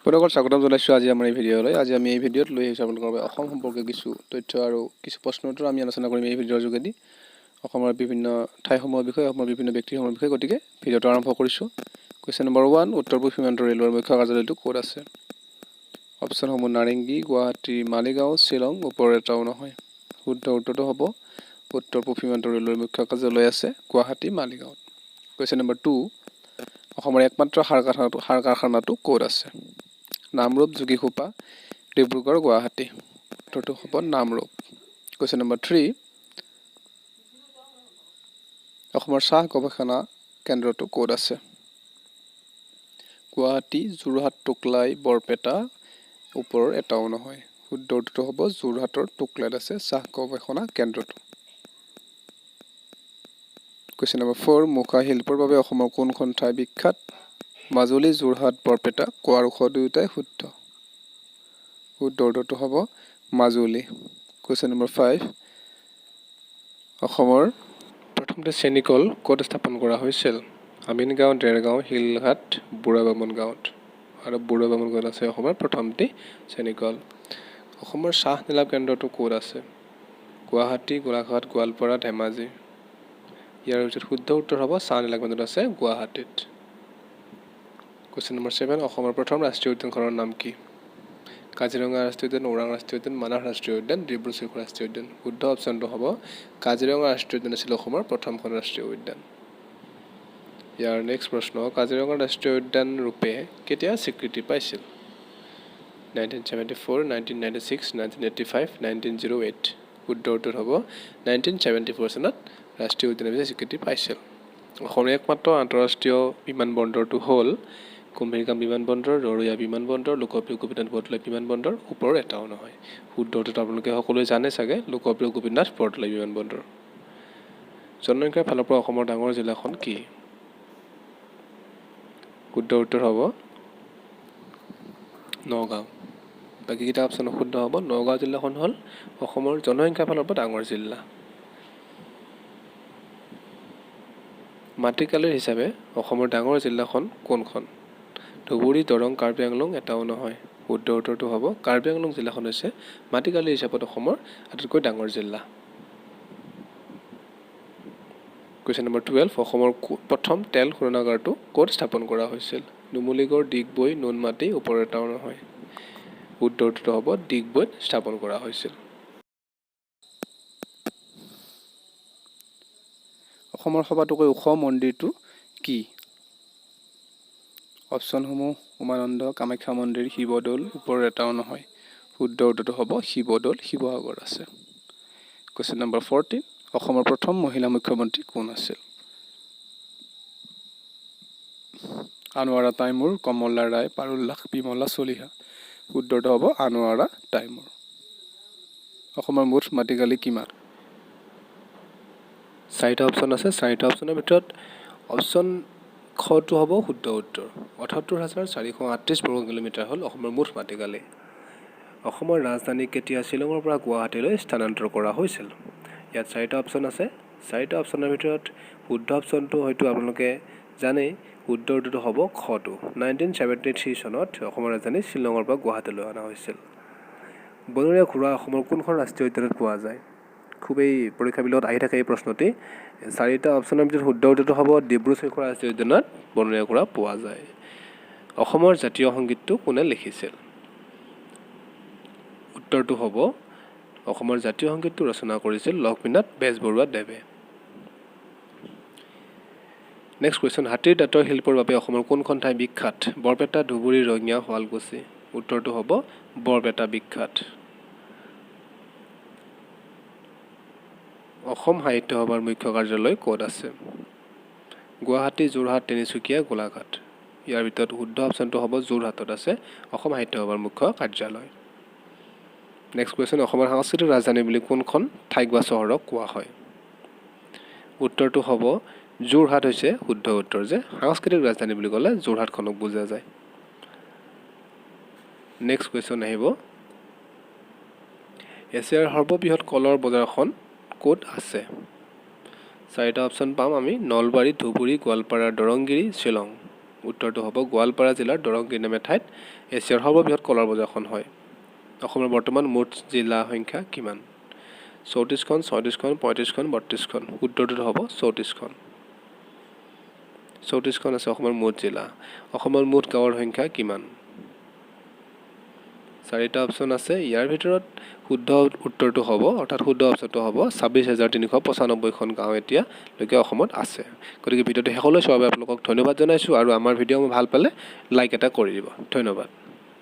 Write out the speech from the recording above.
পুনৰবাৰ স্বাগতম জনাইছোঁ আজি আমাৰ এই ভিডিঅ'লৈ। আজি আমি এই ভিডিঅ'ত লৈ আহিছোঁ আপোনালোকৰ বাবে অসম সম্পৰ্কীয় কিছু তথ্য আৰু কিছু প্ৰশ্ন উত্তৰ আমি আলোচনা কৰিম এই ভিডিঅ'ৰ যোগেদি। অসমৰ বিভিন্ন ঠাইসমূহৰ বিষয়ে, অসমৰ বিভিন্ন ব্যক্তিসমূহৰ বিষয়ে। গতিকে ভিডিঅ'টো আৰম্ভ কৰিছোঁ। কুৱেশ্যন নম্বৰ 1, উত্তৰ পূব সীমান্ত ৰেলৱেৰ মুখ্য কাৰ্যালয়টো ক'ত আছে? অপশ্যনসমূহ নাৰেংগী, গুৱাহাটী, মালিগাঁও, শ্বিলং, ওপৰৰ এটাও নহয়। শুদ্ধ উত্তৰটো হ'ব উত্তৰ পূব সীমান্ত ৰেলৱেৰ মুখ্য কাৰ্যালয় আছে গুৱাহাটী, মালিগাঁৱত। কুৱেশ্যন নম্বৰ 2, অসমৰ একমাত্ৰ সাৰ কাৰখানাটো ক'ত আছে? নামৰূপ, যোগীঘোপা, ডিব্ৰুগড়, গুৱাহাটী। উত্তৰটো হ'ব নামৰূপ। কুৱেশ্যন নম্বৰ 3, অসমৰ চাহ গৱেষণা কেন্দ্ৰটো ক'ত আছে? গুৱাহাটী, যোৰহাট, টোকলাই, বৰপেটা, ওপৰৰ এটাও নহয়। শুদ্ধ উত্তৰটো হ'ব যোৰহাটৰ টোকলাইত আছে চাহ গৱেষণা কেন্দ্ৰটো। কুৱেশ্যন নম্বৰ 4, মুখা শিল্পৰ বাবে অসমৰ কোনখন ঠাই বিখ্যাত? মাজুলী, যোৰহাট, বৰপেটা। কোৱাৰ উৎস দুয়োটাই শুদ্ধ। শুদ্ধ উত্তৰটো হ'ব মাজুলী। কুৱেশ্যন নম্বৰ 5, অসমৰ প্ৰথমতে চেনিকল ক'ত স্থাপন কৰা হৈছিল? আমিনগাঁও, দেৰগাঁও, শিলঘাট, বুঢ়া বামুণ গাঁৱত। আৰু বুঢ়া বামুণ গাঁৱত আছে অসমৰ প্ৰথমটি চেনিকল। অসমৰ চাহ নিলাম কেন্দ্ৰটো ক'ত আছে? গুৱাহাটী, গোলাঘাট, গোৱালপাৰা, ধেমাজি। ইয়াৰ ভিতৰত শুদ্ধ উত্তৰ হ'ব চাহ নিলাম কেন্দ্ৰটো আছে গুৱাহাটীত। কুৱেশ্যন নম্বৰ 7, অসমৰ প্ৰথম ৰাষ্ট্ৰীয় উদ্যানখনৰ নাম কি? কাজিৰঙা ৰাষ্ট্ৰীয় উদ্যান, ওৰাং ৰাষ্ট্ৰীয় উদ্যান, মানাহ ৰাষ্ট্ৰীয় উদ্যান, ডিব্ৰু-চৈখোৱা ৰাষ্ট্ৰীয় উদ্যান। শুদ্ধ অপশ্যনটো হ'ব কাজিৰঙা ৰাষ্ট্ৰীয় উদ্যান আছিল অসমৰ প্ৰথমখন ৰাষ্ট্ৰীয় উদ্যান। ইয়াৰ নেক্সট প্ৰশ্ন, কাজিৰঙা ৰাষ্ট্ৰীয় উদ্যান ৰূপে কেতিয়া স্বীকৃতি পাইছিল? 1974, 1996, 1985, 1908। শুদ্ধ উত্তৰ হ'ব 1974 চনত ৰাষ্ট্ৰীয় উদ্যান হিচাপে স্বীকৃতি পাইছিল। অসমৰ একমাত্ৰ আন্তঃৰাষ্ট্ৰীয় বিমানবন্দৰটো হ'ল কুম্ভীৰগাম বিমানবন্দৰ, ৰৰৈয়া বিমানবন্দৰ, লোকপ্ৰিয় গোপীনাথ বৰদলৈ বিমানবন্দৰ। ওপৰৰ এটাও নহয়। শুদ্ধ উত্তৰটো আপোনালোকে সকলোৱে জানে চাগে, লোকপ্ৰিয় গোপীনাথ বৰদলৈ বিমানবন্দৰ। জনসংখ্যাৰ ফালৰ পৰা অসমৰ ডাঙৰ জিলাখন কি? শুদ্ধ উত্তৰ হ'ব নগাঁও। বাকীকেইটা অপশ্যন শুদ্ধ হ'ব। নগাঁও জিলাখন হ'ল অসমৰ জনসংখ্যাৰ ফালৰ পৰা ডাঙৰ জিলা। মাটিকালিৰ হিচাপে অসমৰ ডাঙৰ জিলাখন কোনখন? ধুবুৰী, দৰং, কাৰ্বি আংলং। এটাও নহয়। শুদ্ধ উত্তৰটো হ'ব কাৰ্বি আংলং জিলাখন হৈছে মাটিকালিৰ হিচাপত অসমৰ আটাইতকৈ ডাঙৰ জিলা। কুৱেশ্যন নম্বৰ 12, অসমৰ প্ৰথম তেল শোধনাগাৰটো ক'ত স্থাপন কৰা হৈছিল? নুমলীগড়, ডিগবৈ, নুনমাটি। ওপৰৰ এটাও নহয়। শুদ্ধ উত্তৰটো হ'ব ডিগবৈত স্থাপন কৰা হৈছিল। অসমৰ সবাতোকৈ ওখ মন্দিৰটো কি? অপশ্যনসমূহ উমানন্দ, কামাখ্যা মন্দিৰ, শিৱদৌল। ওপৰৰ এটাও নহয়। শুদ্ধ উত্তৰটো হ'ব শিৱদৌল, শিৱসাগৰ আছে। কুৱেশ্যন নম্বৰ 14, অসমৰ প্ৰথম মহিলা মুখ্যমন্ত্ৰী কোন আছিল? আনোৱাৰা তাইমুৰ, কমলা ৰায়, পাৰুল দাস, বিমলা চলিহা। শুদ্ধটো হ'ব আনোৱাৰা তাইমুৰ। অসমৰ মুঠ মাটিকালি কিমান? 4টা অপশ্যন আছে। 4টা অপশ্যনৰ ভিতৰত অপশ্যন খটো হ'ব শুদ্ধ উত্তৰ। ৭৮,৪৩৮ বৰ্গ কিলোমিটাৰ হ'ল অসমৰ মুঠ মাটিকালি। অসমৰ ৰাজধানী কেতিয়া শ্বিলঙৰ পৰা গুৱাহাটীলৈ স্থানান্তৰ কৰা হৈছিল? ইয়াত 4টা অপশ্যন আছে। 4টা অপশ্যনৰ ভিতৰত শুদ্ধ অপশ্যনটো হয়তো আপোনালোকে জানেই। শুদ্ধ উত্তৰটো হ'ব খটো। 1973 চনত অসমৰ ৰাজধানী শ্বিলঙৰ পৰা গুৱাহাটীলৈ অনা হৈছিল। বনৰীয়া ঘোঁৰা অসমৰ কোনখন ৰাষ্ট্ৰীয় উদ্যানত পোৱা যায়? খুবেই পৰীক্ষাবিলাকত আহি থাকে এই প্ৰশ্নটি। 4টা অপশ্যনৰ ভিতৰত শুদ্ধ উত্তৰটো হ'ব ডিব্ৰু-চৈখোৱা ৰাষ্ট্ৰীয় উদ্যানত বনৰীয়া ঘোঁৰা পোৱা যায়। অসমৰ জাতীয় সংগীতটো কোনে লিখিছিল? উত্তৰটো হ'ব অসমৰ জাতীয় সংগীতটো ৰচনা কৰিছিল লক্ষ্মীনাথ বেজবৰুৱাদেৱে। নেক্সট কুৱেশ্যন, হাতীৰ দাঁতৰ শিল্পৰ বাবে অসমৰ কোনখন ঠাই বিখ্যাত? বৰপেটা, ধুবুৰী, ৰঙিয়া, শুৱালকুছি। উত্তৰটো হ'ব বৰপেটা বিখ্যাত। অসম সাহিত্য সভাৰ মুখ্য কাৰ্যালয় ক'ত আছে? গুৱাহাটী, যোৰহাট, তিনিচুকীয়া, গোলাঘাট। ইয়াৰ ভিতৰত শুদ্ধ অপশ্যনটো হ'ব যোৰহাটত আছে অসম সাহিত্য সভাৰ মুখ্য কাৰ্যালয়। নেক্সট কুৱেশ্যন, অসমৰ সাংস্কৃতিক ৰাজধানী বুলি কোনখন ঠাইক বা চহৰক কোৱা হয়? উত্তৰটো হ'ব যোৰহাট হৈছে শুদ্ধ উত্তৰ, যে সাংস্কৃতিক ৰাজধানী বুলি ক'লে যোৰহাটখনক বুজা যায়। নেক্সট কুৱেশ্যন আহিব, এছিয়াৰ সৰ্ববৃহৎ কলৰ বজাৰখন ক'ত আছে? 4টা অপশ্যন পাম আমি, নলবাৰী, ধুবুৰী, গোৱালপাৰা, দৰংগিৰি, শ্বিলং। উত্তৰটো হ'ব গোৱালপাৰা জিলাৰ দৰংগিৰি নামে ঠাইত এছিয়াৰ সৰ্ববৃহৎ কলৰ বজাৰখন হয় অসমৰ বৰ্তমান মুঠ জিলা সংখ্যা কিমান 34খন 36খন 35খন 32খন উত্তৰটো হ'ব 34খন 34খন আছে অসমৰ মুঠ জিলা অসমৰ মুঠ গাঁৱৰ সংখ্যা কিমান চাৰিটা অপচন আছে ইয়াৰ ভিতৰত শুদ্ধ উত্তৰটো হ'ব অৰ্থাৎ শুদ্ধ অপচনটো হ'ব 26395খন গাঁও এতিয়ালৈকে অসমত আছে গতিকে ভিডিঅ'টো শেষলৈ চোৱাৰ বাবে আপোনালোকক ধন্যবাদ জনাইছোঁ আৰু আমাৰ ভিডিঅ' ভাল পালে লাইক এটা কৰি দিব ধন্যবাদ